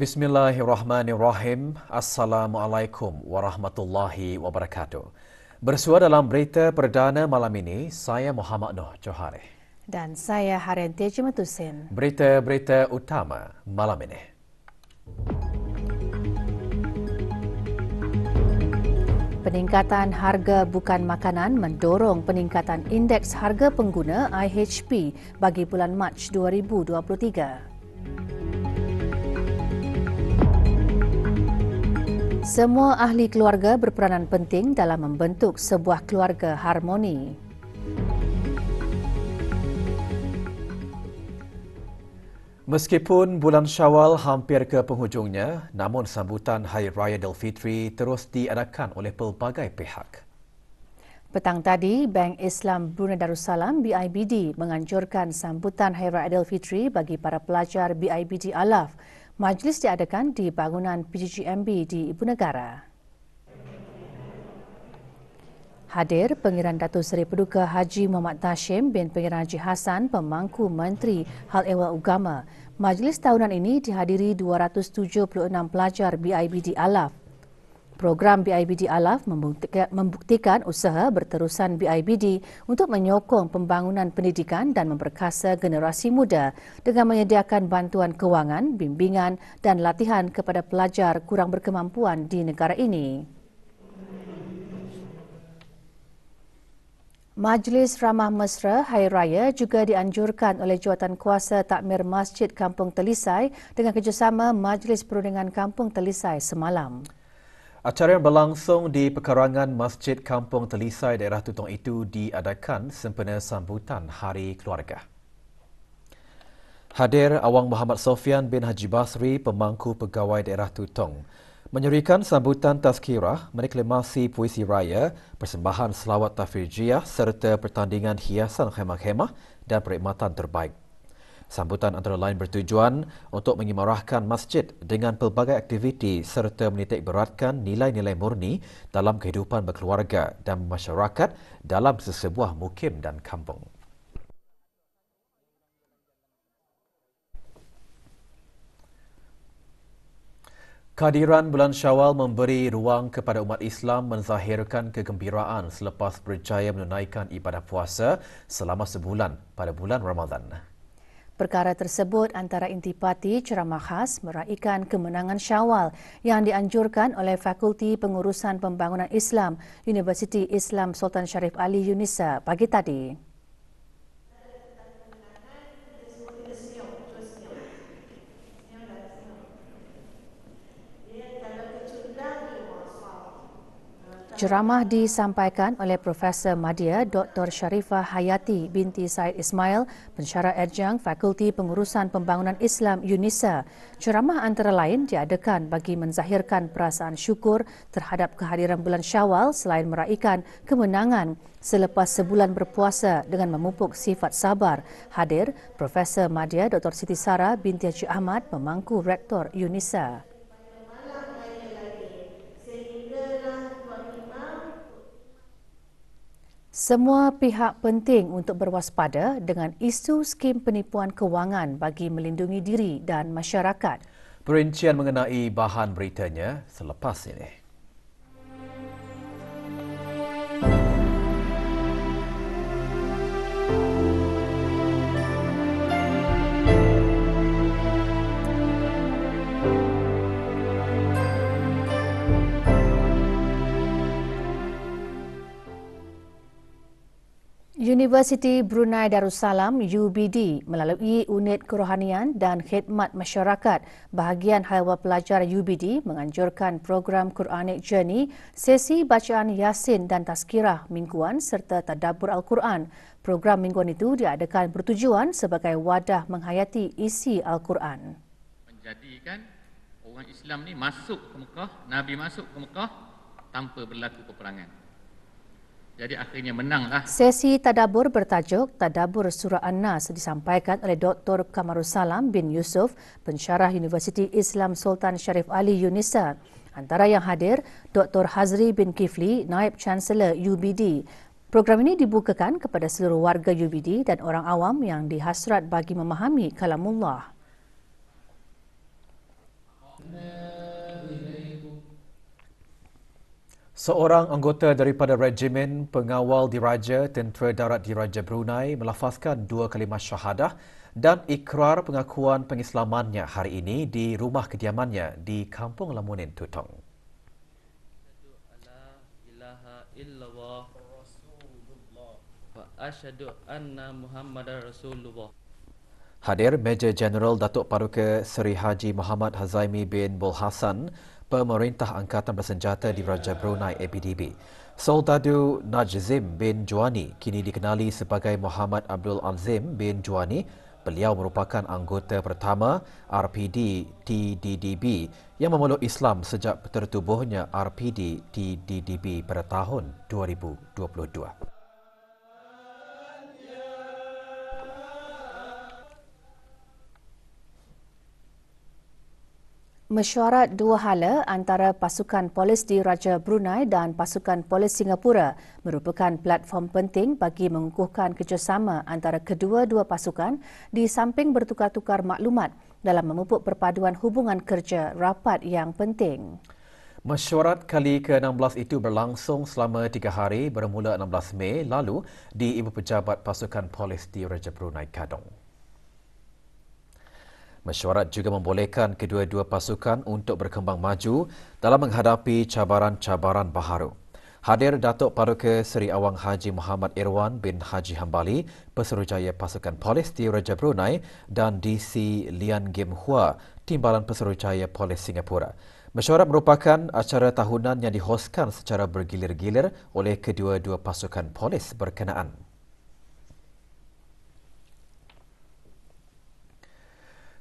Bismillahirrahmanirrahim. Assalamualaikum warahmatullahi wabarakatuh. Bersua dalam berita perdana malam ini, saya Muhammad Noh Johari. Dan saya Harian Teja Matusin. Berita-berita utama malam ini. Peningkatan harga bukan makanan mendorong peningkatan indeks harga pengguna IHP bagi bulan Mac 2023. Semua ahli keluarga berperanan penting dalam membentuk sebuah keluarga harmoni. Meskipun bulan Syawal hampir ke penghujungnya, namun sambutan Hari Raya Aidilfitri terus diadakan oleh pelbagai pihak. Petang tadi, Bank Islam Brunei Darussalam BIBD menganjurkan sambutan Hari Raya Aidilfitri bagi para pelajar BIBD Alaf. Majlis diadakan di bangunan PGGMB di Ibu Negara. Hadir Pengiran Datuk Seri Paduka Haji Muhammad Tashim bin Pengiran Haji Hassan, Pemangku Menteri Hal Ehwal Agama. Majlis tahunan ini dihadiri 276 pelajar BIBD Alaf. Program BIBD Alaf membuktikan usaha berterusan BIBD untuk menyokong pembangunan pendidikan dan memperkasa generasi muda dengan menyediakan bantuan kewangan, bimbingan dan latihan kepada pelajar kurang berkemampuan di negara ini. Majlis Ramah Mesra Hari Raya juga dianjurkan oleh Jawatankuasa Takmir Masjid Kampung Telisai dengan kerjasama Majlis Perundingan Kampung Telisai semalam. Acara yang berlangsung di pekarangan Masjid Kampung Telisai daerah Tutong itu diadakan sempena sambutan Hari Keluarga. Hadir Awang Muhammad Sofian bin Haji Basri, Pemangku Pegawai Daerah Tutong, menyerikan sambutan tazkirah, meneklamasi puisi raya, persembahan selawat tafrijiah serta pertandingan hiasan khemah-khemah dan perkhidmatan terbaik. Sambutan antara lain bertujuan untuk mengimarahkan masjid dengan pelbagai aktiviti serta menitik beratkan nilai-nilai murni dalam kehidupan berkeluarga dan masyarakat dalam sesebuah mukim dan kampung. Kehadiran bulan Syawal memberi ruang kepada umat Islam menzahirkan kegembiraan selepas berjaya menunaikan ibadah puasa selama sebulan pada bulan Ramadan. Perkara tersebut antara intipati ceramah khas meraikan kemenangan Syawal yang dianjurkan oleh Fakulti Pengurusan Pembangunan Islam Universiti Islam Sultan Syarif Ali Yunisa pagi tadi. Ceramah disampaikan oleh Profesor Madya Dr. Sharifah Hayati binti Said Ismail, pensyarah adjang Fakulti Pengurusan Pembangunan Islam Yunisa. Ceramah antara lain diadakan bagi menzahirkan perasaan syukur terhadap kehadiran bulan Syawal selain meraikan kemenangan selepas sebulan berpuasa dengan memupuk sifat sabar. Hadir Profesor Madya Dr. Siti Sarah binti Haji Ahmad, Pemangku Rektor Yunisa. Semua pihak penting untuk berwaspada dengan isu skim penipuan kewangan bagi melindungi diri dan masyarakat. Perincian mengenai bahan beritanya selepas ini. Universiti Brunei Darussalam UBD melalui Unit Kerohanian dan Khidmat Masyarakat bahagian Halwa Pelajar UBD menganjurkan program Quranic Journey, sesi bacaan Yasin dan Tazkirah mingguan serta tadabbur Al-Quran. Program mingguan itu diadakan bertujuan sebagai wadah menghayati isi Al-Quran. Menjadikan orang Islam ni masuk ke Mekah, Nabi masuk ke Mekah tanpa berlaku peperangan. Jadi akhirnya menanglah. Sesi tadabbur bertajuk Tadabbur Surah An-Nas disampaikan oleh Dr. Kamarussalam bin Yusuf, pensyarah Universiti Islam Sultan Sharif Ali Yunisa. Antara yang hadir, Dr. Hazri bin Kifli, Naib Chancellor UBD. Program ini dibukakan kepada seluruh warga UBD dan orang awam yang dihasrat bagi memahami kalamullah. Seorang anggota daripada Regimen Pengawal Diraja Tentera Darat Diraja Brunei melafazkan 2 kalimah syahadah dan ikrar pengakuan pengislamannya hari ini di rumah kediamannya di Kampung Lamunin, Tutong. Asyhadu anna Muhammadar Rasulullah. Hadir Major Jeneral Datuk Paduka Seri Haji Muhammad Hazaimi bin Bul Hassan, Pemerintah Angkatan Bersenjata Diraja Brunei APDB. Soldadu Najzim bin Juani, kini dikenali sebagai Muhammad Abdul Azim bin Juani. Beliau merupakan anggota pertama RPD TDDB yang memeluk Islam sejak tertubuhnya RPD TDDB pada tahun 2022. Mesyuarat dua hala antara pasukan polis di Raja Brunei dan pasukan polis Singapura merupakan platform penting bagi mengukuhkan kerjasama antara kedua-dua pasukan di samping bertukar-tukar maklumat dalam memupuk perpaduan hubungan kerja rapat yang penting. Mesyuarat kali ke-16 itu berlangsung selama 3 hari bermula 16 Mei lalu di Ibu Pejabat Pasukan Polis di Raja Brunei, Kadong. Mesyuarat juga membolehkan kedua-dua pasukan untuk berkembang maju dalam menghadapi cabaran-cabaran baharu. Hadir Datuk Paduka Seri Awang Haji Muhammad Irwan bin Haji Hambali, Pesuruhjaya Pasukan Polis di Raja Brunei dan DC Lian Gim Hua, Timbalan Pesuruhjaya Polis Singapura. Mesyuarat merupakan acara tahunan yang dihoskan secara bergilir-gilir oleh kedua-dua pasukan polis berkenaan.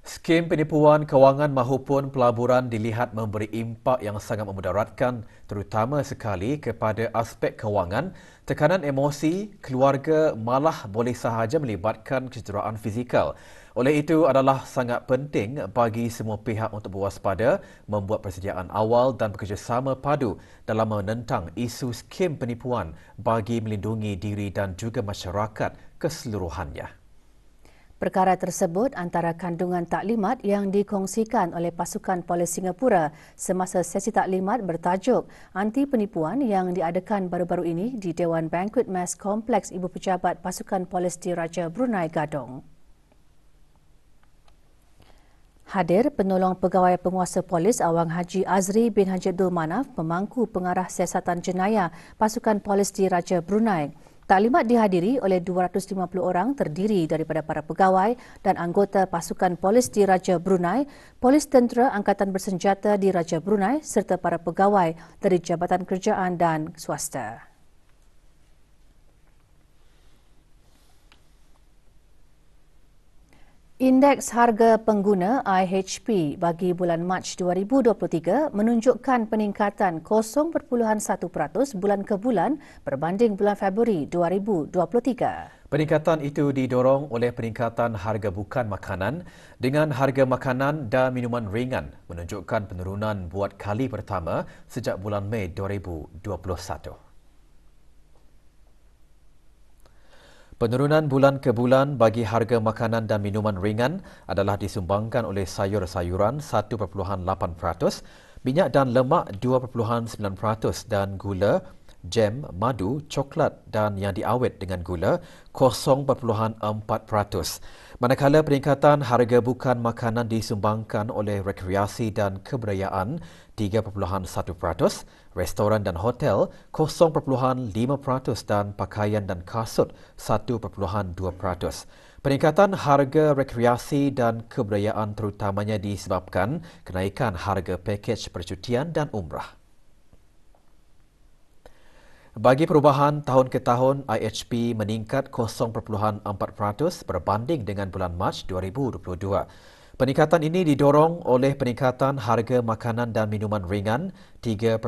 Skim penipuan kewangan mahupun pelaburan dilihat memberi impak yang sangat memudaratkan terutama sekali kepada aspek kewangan, tekanan emosi, keluarga malah boleh sahaja melibatkan kecederaan fizikal. Oleh itu adalah sangat penting bagi semua pihak untuk berwaspada, membuat persediaan awal dan bekerjasama padu dalam menentang isu skim penipuan bagi melindungi diri dan juga masyarakat keseluruhannya. Perkara tersebut antara kandungan taklimat yang dikongsikan oleh pasukan polis Singapura semasa sesi taklimat bertajuk Anti Penipuan yang diadakan baru-baru ini di Dewan Banquet Mas Kompleks Ibu Pejabat Pasukan Polis di Raja Brunei, Gadong. Hadir penolong pegawai penguasa polis Awang Haji Azri bin Haji Abdul Manaf, pemangku pengarah siasatan jenayah Pasukan Polis di Raja Brunei. Taklimat dihadiri oleh 250 orang terdiri daripada para pegawai dan anggota pasukan polis di Raja Brunei, Polis Tentera Angkatan Bersenjata di Raja Brunei serta para pegawai dari Jabatan Kerajaan dan Swasta. Indeks harga pengguna IHP bagi bulan Mac 2023 menunjukkan peningkatan 0.1% bulan ke bulan berbanding bulan Februari 2023. Peningkatan itu didorong oleh peningkatan harga bukan makanan dengan harga makanan dan minuman ringan menunjukkan penurunan buat kali pertama sejak bulan Mei 2021. Penurunan bulan ke bulan bagi harga makanan dan minuman ringan adalah disumbangkan oleh sayur-sayuran 1.8%, minyak dan lemak 2.9% dan gula, jam, madu, coklat dan yang diawet dengan gula 0.4%. Manakala peningkatan harga bukan makanan disumbangkan oleh rekreasi dan kebudayaan 3.1%, restoran dan hotel 0.5% dan pakaian dan kasut 1.2%. Peningkatan harga rekreasi dan kebudayaan terutamanya disebabkan kenaikan harga pakej percutian dan umrah. Bagi perubahan tahun ke tahun, IHP meningkat 0.4% berbanding dengan bulan Mac 2022. Peningkatan ini didorong oleh peningkatan harga makanan dan minuman ringan 3.9%,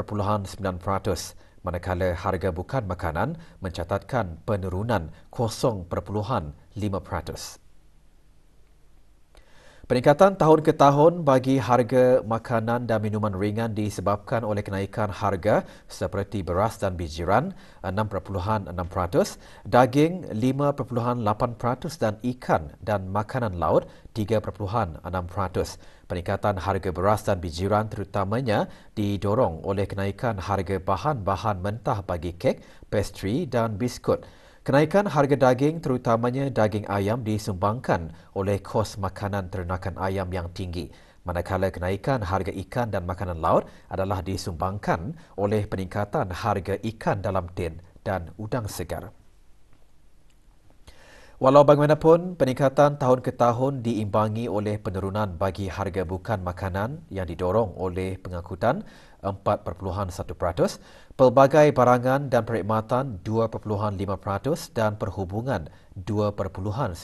manakala harga bukan makanan mencatatkan penurunan 0.5%. Peningkatan tahun ke tahun bagi harga makanan dan minuman ringan disebabkan oleh kenaikan harga seperti beras dan bijiran 6.6%, daging 5.8% dan ikan dan makanan laut 3.6%. Peningkatan harga beras dan bijiran terutamanya didorong oleh kenaikan harga bahan-bahan mentah bagi kek, pastry dan biskut. Kenaikan harga daging terutamanya daging ayam disumbangkan oleh kos makanan ternakan ayam yang tinggi, manakala kenaikan harga ikan dan makanan laut adalah disumbangkan oleh peningkatan harga ikan dalam tin dan udang segar. Walau bagaimanapun, peningkatan tahun ke tahun diimbangi oleh penurunan bagi harga bukan makanan yang didorong oleh pengangkutan 4.1%, pelbagai barangan dan perkhidmatan 2.5% dan perhubungan 2.9%.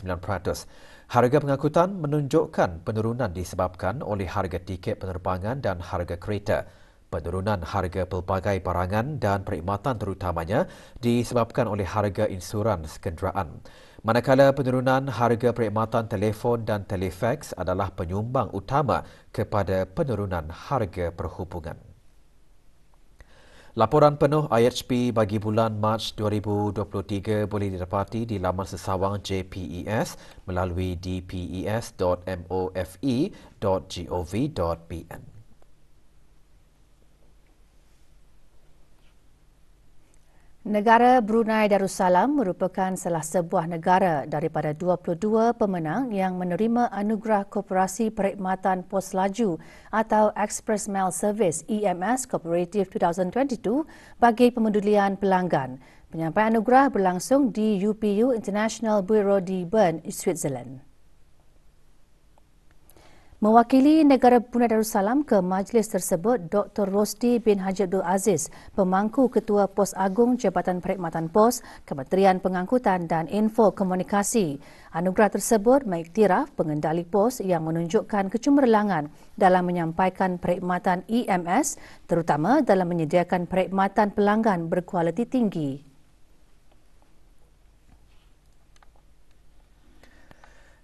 Harga pengangkutan menunjukkan penurunan disebabkan oleh harga tiket penerbangan dan harga kereta. Penurunan harga pelbagai barangan dan perkhidmatan terutamanya disebabkan oleh harga insurans kenderaan. Manakala penurunan harga perkhidmatan telefon dan telefaks adalah penyumbang utama kepada penurunan harga perhubungan. Laporan penuh IHP bagi bulan Mac 2023 boleh didapati di laman sesawang JPES melalui dpes.mofe.gov.bn. Negara Brunei Darussalam merupakan salah sebuah negara daripada 22 pemenang yang menerima Anugerah Koperasi Perkhidmatan Pos Laju atau Express Mail Service EMS Cooperative 2022 bagi pemedulian pelanggan. Penyampaian anugerah berlangsung di UPU International Bureau di Bern, Switzerland. Mewakili negara Brunei Darussalam ke majlis tersebut, Dr. Rosdi bin Haji Abdul Aziz, pemangku Ketua Pos Agung Jabatan Perkhidmatan Pos, Kementerian Pengangkutan dan Info Komunikasi. Anugerah tersebut mengiktiraf pengendali pos yang menunjukkan kecemerlangan dalam menyampaikan perkhidmatan EMS, terutama dalam menyediakan perkhidmatan pelanggan berkualiti tinggi.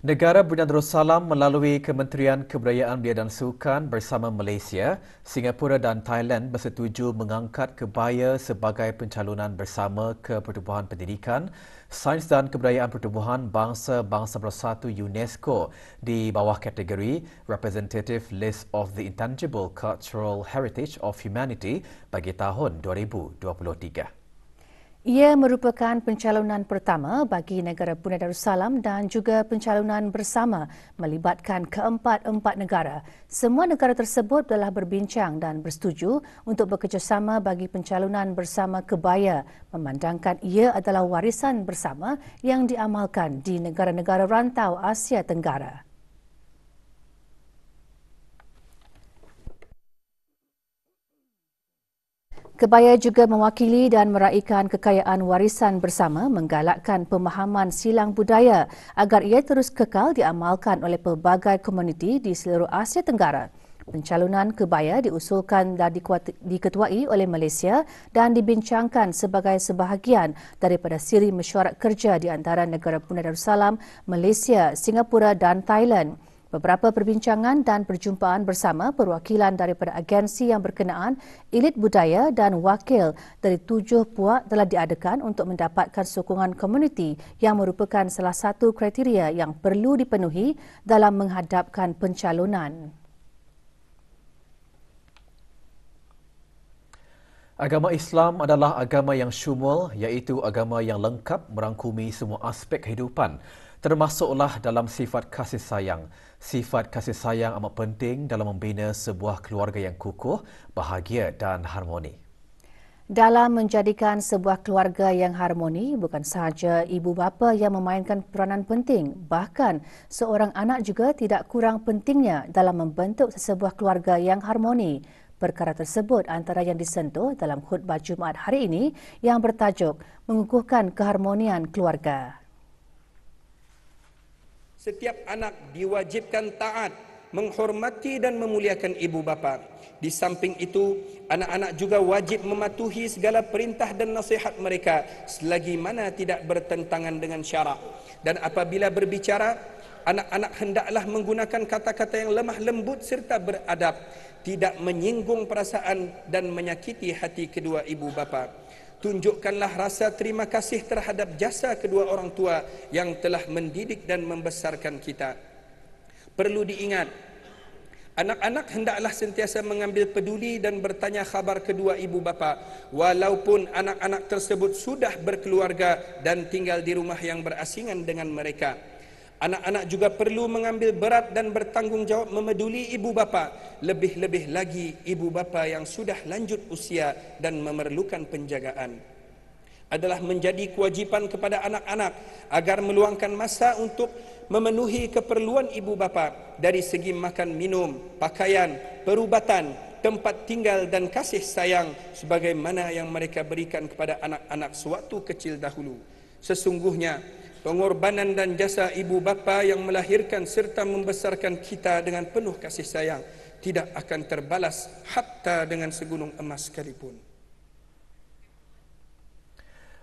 Negara Brunei Darussalam melalui Kementerian Kebudayaan Belia dan Sukan bersama Malaysia, Singapura dan Thailand bersetuju mengangkat kebaya sebagai pencalonan bersama ke Pertubuhan Pendidikan, Sains dan Kebudayaan Pertubuhan Bangsa-Bangsa Bersatu UNESCO di bawah kategori Representative List of the Intangible Cultural Heritage of Humanity bagi tahun 2023. Ia merupakan pencalonan pertama bagi negara Brunei Darussalam dan juga pencalonan bersama melibatkan keempat-empat negara. Semua negara tersebut telah berbincang dan bersetuju untuk bekerjasama bagi pencalonan bersama kebaya, memandangkan ia adalah warisan bersama yang diamalkan di negara-negara rantau Asia Tenggara. Kebaya juga mewakili dan meraikan kekayaan warisan bersama, menggalakkan pemahaman silang budaya agar ia terus kekal diamalkan oleh pelbagai komuniti di seluruh Asia Tenggara. Pencalonan kebaya diusulkan dan diketuai oleh Malaysia dan dibincangkan sebagai sebahagian daripada siri mesyuarat kerja di antara negara Brunei Darussalam, Malaysia, Singapura dan Thailand. Beberapa perbincangan dan perjumpaan bersama perwakilan daripada agensi yang berkenaan, elit budaya dan wakil dari 7 puak telah diadakan untuk mendapatkan sokongan komuniti yang merupakan salah satu kriteria yang perlu dipenuhi dalam menghadapkan pencalonan. Agama Islam adalah agama yang syumul, iaitu agama yang lengkap merangkumi semua aspek kehidupan, termasuklah dalam sifat kasih sayang. Sifat kasih sayang amat penting dalam membina sebuah keluarga yang kukuh, bahagia dan harmoni. Dalam menjadikan sebuah keluarga yang harmoni, bukan sahaja ibu bapa yang memainkan peranan penting, bahkan seorang anak juga tidak kurang pentingnya dalam membentuk sebuah keluarga yang harmoni. Perkara tersebut antara yang disentuh dalam khutbah Jumaat hari ini yang bertajuk Mengukuhkan Keharmonian Keluarga. Setiap anak diwajibkan taat, menghormati dan memuliakan ibu bapa. Di samping itu, anak-anak juga wajib mematuhi segala perintah dan nasihat mereka selagi mana tidak bertentangan dengan syarak. Dan apabila berbicara, anak-anak hendaklah menggunakan kata-kata yang lemah lembut serta beradab, tidak menyinggung perasaan dan menyakiti hati kedua ibu bapa. Tunjukkanlah rasa terima kasih terhadap jasa kedua orang tua yang telah mendidik dan membesarkan kita. Perlu diingat, anak-anak hendaklah sentiasa mengambil peduli dan bertanya khabar kedua ibu bapa, walaupun anak-anak tersebut sudah berkeluarga dan tinggal di rumah yang berasingan dengan mereka. Anak-anak juga perlu mengambil berat dan bertanggungjawab memeduli ibu bapa, lebih-lebih lagi ibu bapa yang sudah lanjut usia dan memerlukan penjagaan. Adalah menjadi kewajipan kepada anak-anak agar meluangkan masa untuk memenuhi keperluan ibu bapa dari segi makan minum, pakaian, perubatan, tempat tinggal dan kasih sayang sebagaimana yang mereka berikan kepada anak-anak sewaktu kecil dahulu. Sesungguhnya pengorbanan dan jasa ibu bapa yang melahirkan serta membesarkan kita dengan penuh kasih sayang tidak akan terbalas hatta dengan segunung emas sekalipun.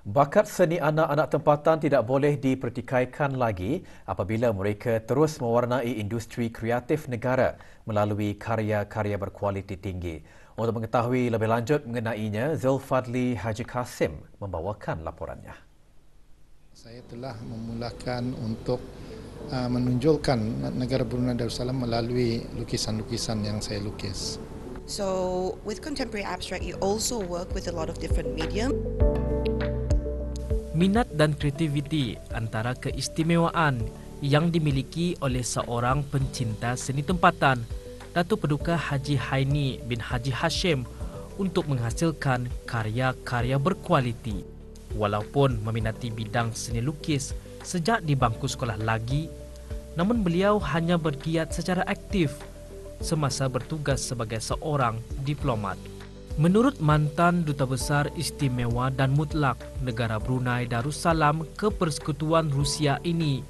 Bakat seni anak-anak tempatan tidak boleh dipertikaikan lagi apabila mereka terus mewarnai industri kreatif negara melalui karya-karya berkualiti tinggi. Untuk mengetahui lebih lanjut mengenainya, Zulfadli Haji Kasim membawakan laporannya. Saya telah memulakan untuk menonjolkan negara Brunei Darussalam melalui lukisan-lukisan yang saya lukis. So with contemporary abstract, you also work with a lot of different medium. Minat dan kreativiti antara keistimewaan yang dimiliki oleh seorang pencinta seni tempatan, Datuk Paduka Haji Haini bin Haji Hashim, untuk menghasilkan karya-karya berkualiti. Walaupun meminati bidang seni lukis sejak di bangku sekolah lagi, namun beliau hanya bergiat secara aktif semasa bertugas sebagai seorang diplomat. Menurut mantan Duta Besar Istimewa dan Mutlak negara Brunei Darussalam ke Persekutuan Rusia ini,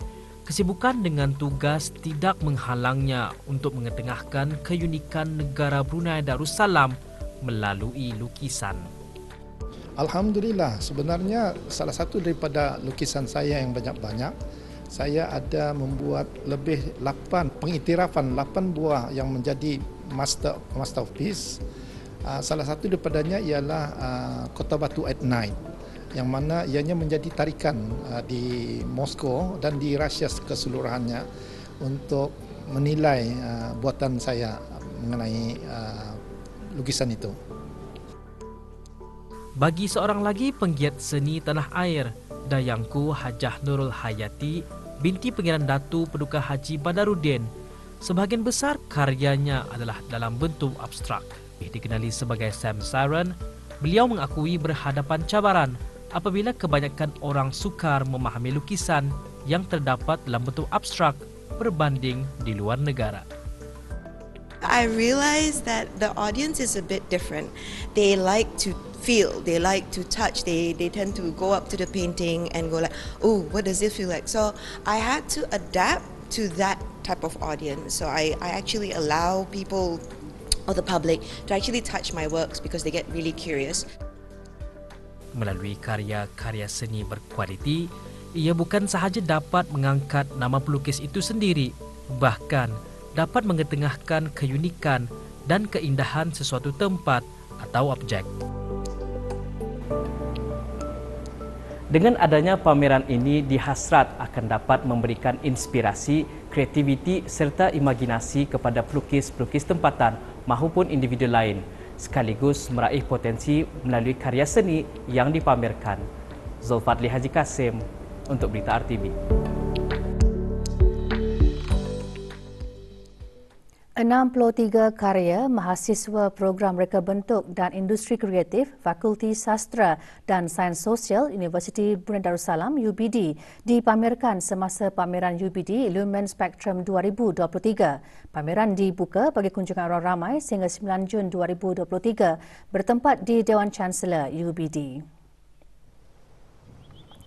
kesibukan dengan tugas tidak menghalangnya untuk mengetengahkan keunikan negara Brunei Darussalam melalui lukisan. Alhamdulillah, sebenarnya salah satu daripada lukisan saya yang banyak-banyak, saya ada membuat lebih 8 pengiktirafan 8 buah yang menjadi masterpiece. Salah satu daripadanya ialah Kota Batu at Night, yang mana ianya menjadi tarikan di Moskow dan di Rusia keseluruhannya untuk menilai buatan saya mengenai lukisan itu. Bagi seorang lagi penggiat seni tanah air, Dayangku Hajah Nurul Hayati, binti Pangeran Datu Paduka Haji Badarudin, sebahagian besar karyanya adalah dalam bentuk abstrak. Dikenali sebagai Sam Siren, beliau mengakui berhadapan cabaran apabila kebanyakan orang sukar memahami lukisan yang terdapat dalam bentuk abstrak berbanding di luar negara. I realized that the audience is a bit different. They like to feel, they like to touch, they tend to go up to the painting and go like, oh, what does it feel like? So I had to adapt to that type of audience. So I actually allow people or the public to actually touch my works because they get really curious. Melalui karya-karya seni berkualiti, ia bukan sahaja dapat mengangkat nama pelukis itu sendiri, bahkan dapat mengetengahkan keunikan dan keindahan sesuatu tempat atau objek. Dengan adanya pameran ini dihasrat akan dapat memberikan inspirasi, kreativiti serta imajinasi kepada pelukis-pelukis tempatan maupun individu lain, sekaligus meraih potensi melalui karya seni yang dipamerkan. Zulfadli Haji Kasim untuk Berita RTV. 63 karya mahasiswa program reka bentuk dan industri kreatif Fakulti Sastra dan Sains Sosial Universiti Brunei Darussalam UBD dipamerkan semasa pameran UBD Lumen Spectrum 2023. Pameran dibuka bagi kunjungan orang ramai sehingga 9 Jun 2023 bertempat di Dewan Chancellor UBD.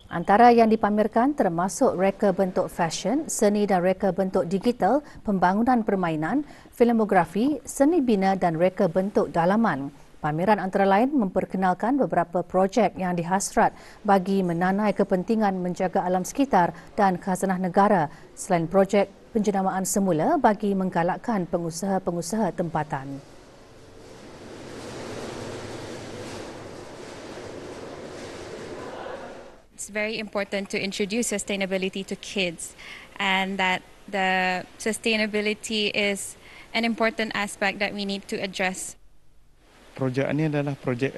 Antara yang dipamerkan termasuk reka bentuk fashion, seni dan reka bentuk digital, pembangunan permainan, filmografi, seni bina dan reka bentuk dalaman. Pameran antara lain memperkenalkan beberapa projek yang dihasrat bagi menanai kepentingan menjaga alam sekitar dan khazanah negara selain projek penjenamaan semula bagi menggalakkan pengusaha-pengusaha tempatan. It's very important to introduce sustainability to kids, and that the sustainability is an important aspect that we need to address. Projek ini adalah projek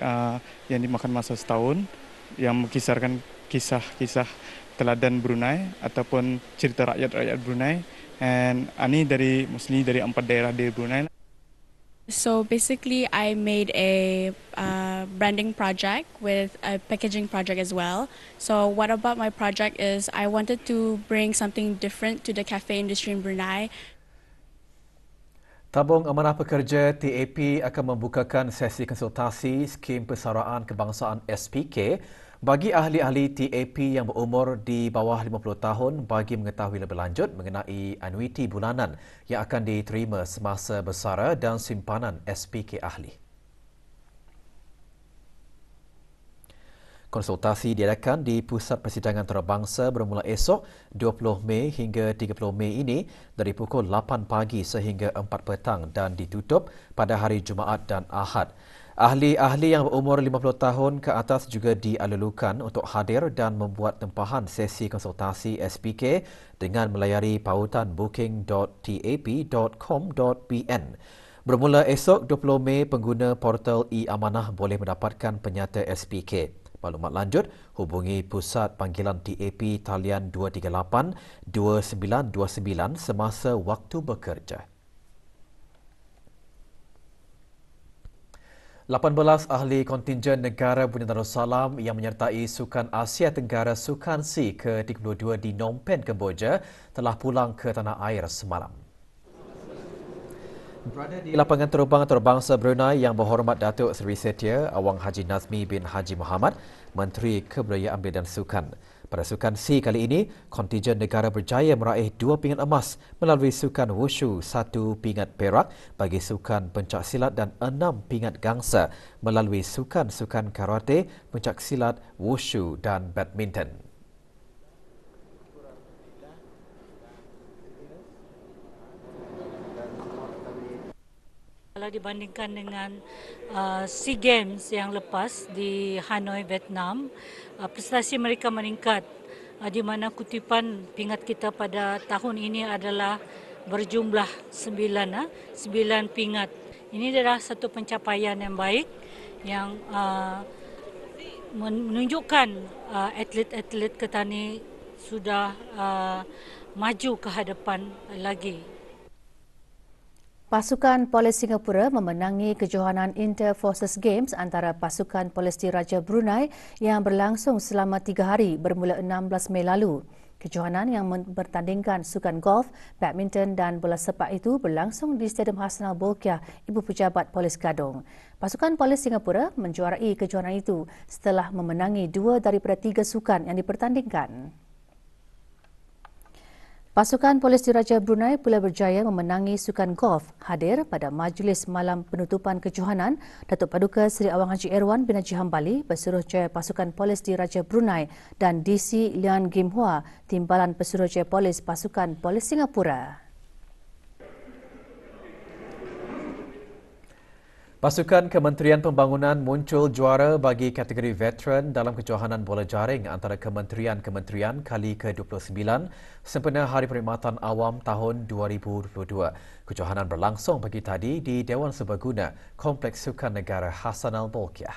yang dimakan masa setahun, yang mengisarkan kisah-kisah teladan Brunei ataupun cerita rakyat-rakyat Brunei. And ini mostly dari 4 daerah di Brunei. So basically, I made a branding project with a packaging project as well. So what about my project is I wanted to bring something different to the cafe industry in Brunei. Tabung Amanah Pekerja TAP akan membukakan sesi konsultasi skim persaraan kebangsaan SPK bagi ahli-ahli TAP yang berumur di bawah 50 tahun bagi mengetahui lebih lanjut mengenai anuiti bulanan yang akan diterima semasa bersara dan simpanan SPK ahli. Konsultasi diadakan di Pusat Persidangan Antarabangsa bermula esok 20 Mei hingga 30 Mei ini dari pukul 8 pagi sehingga 4 petang dan ditutup pada hari Jumaat dan Ahad. Ahli-ahli yang berumur 50 tahun ke atas juga dialulukan untuk hadir dan membuat tempahan sesi konsultasi SPK dengan melayari pautan booking.tap.com.bn. Bermula esok 20 Mei, pengguna portal e-amanah boleh mendapatkan penyata SPK. Maklumat lanjut, hubungi Pusat Panggilan TAP talian 238-2929 semasa waktu bekerja. 18 ahli kontingen negara Brunei Darussalam yang menyertai Sukan Asia Tenggara Sukan C ke-32 di Phnom Penh, Kemboja telah pulang ke tanah air semalam. Berada di lapangan terbang antarabangsa Brunei Yang Berhormat Datuk Seri Setia Awang Haji Nazmi bin Haji Muhammad, Menteri Kebudayaan dan Sukan. Pada Sukan C kali ini, kontingen negara berjaya meraih 2 pingat emas melalui Sukan Wushu, 1 pingat perak bagi Sukan Pencaksilat dan 6 pingat gangsa melalui Sukan-Sukan Karate, Pencaksilat, Wushu dan Badminton. Kalau dibandingkan dengan SEA Games yang lepas di Hanoi, Vietnam, prestasi mereka meningkat di mana kutipan pingat kita pada tahun ini adalah berjumlah 9 pingat. Ini adalah satu pencapaian yang baik yang menunjukkan atlet-atlet Ketani sudah maju ke hadapan lagi. Pasukan Polis Singapura memenangi kejohanan Inter-Forces Games antara pasukan Polis Diraja Brunei yang berlangsung selama 3 hari bermula 16 Mei lalu. Kejohanan yang bertandingkan sukan golf, badminton dan bola sepak itu berlangsung di Stadium Hassanal Bolkiah, Ibu Pejabat Polis Gadong. Pasukan Polis Singapura menjuarai kejohanan itu setelah memenangi 2 daripada 3 sukan yang dipertandingkan. Pasukan Polis Diraja Brunei pula berjaya memenangi sukan golf. Hadir pada majlis malam penutupan kejohanan, Datuk Paduka Seri Awang Haji Erwan bin Haji Hambali, Pesuruhjaya Pasukan Polis Diraja Brunei dan DC Lian Gim Hua, Timbalan Pesuruhjaya Polis Pasukan Polis Singapura. Pasukan Kementerian Pembangunan muncul juara bagi kategori veteran dalam kejohanan bola jaring antara kementerian-kementerian kali ke-29 sempena Hari Perkhidmatan Awam tahun 2022. Kejohanan berlangsung pagi tadi di Dewan Serbaguna, Kompleks Sukan Negara Hassanal Bolkiah.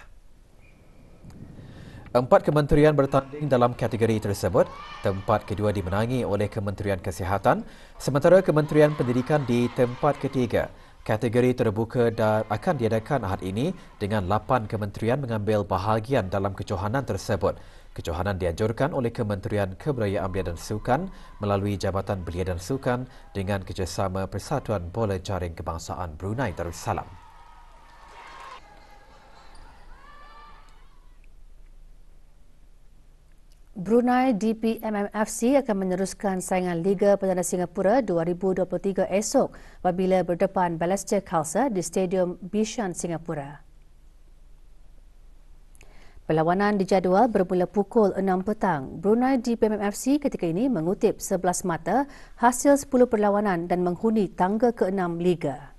4 kementerian bertanding dalam kategori tersebut. Tempat kedua dimenangi oleh Kementerian Kesihatan, sementara Kementerian Pendidikan di tempat ketiga. Kategori terbuka akan diadakan Ahad ini dengan 8 kementerian mengambil bahagian dalam kejohanan tersebut. Kejohanan dianjurkan oleh Kementerian Kebudayaan Belia dan Sukan melalui Jabatan Belia dan Sukan dengan kerjasama Persatuan Bola Jaring Kebangsaan Brunei Darussalam. Brunei DPMMFC akan meneruskan saingan Liga Perdana Singapura 2023 esok apabila berdepan Balestier Khalsa di Stadium Bishan, Singapura. Perlawanan dijadual bermula pukul 6 petang. Brunei DPMMFC ketika ini mengutip 11 mata hasil 10 perlawanan dan menghuni tangga ke-6 Liga.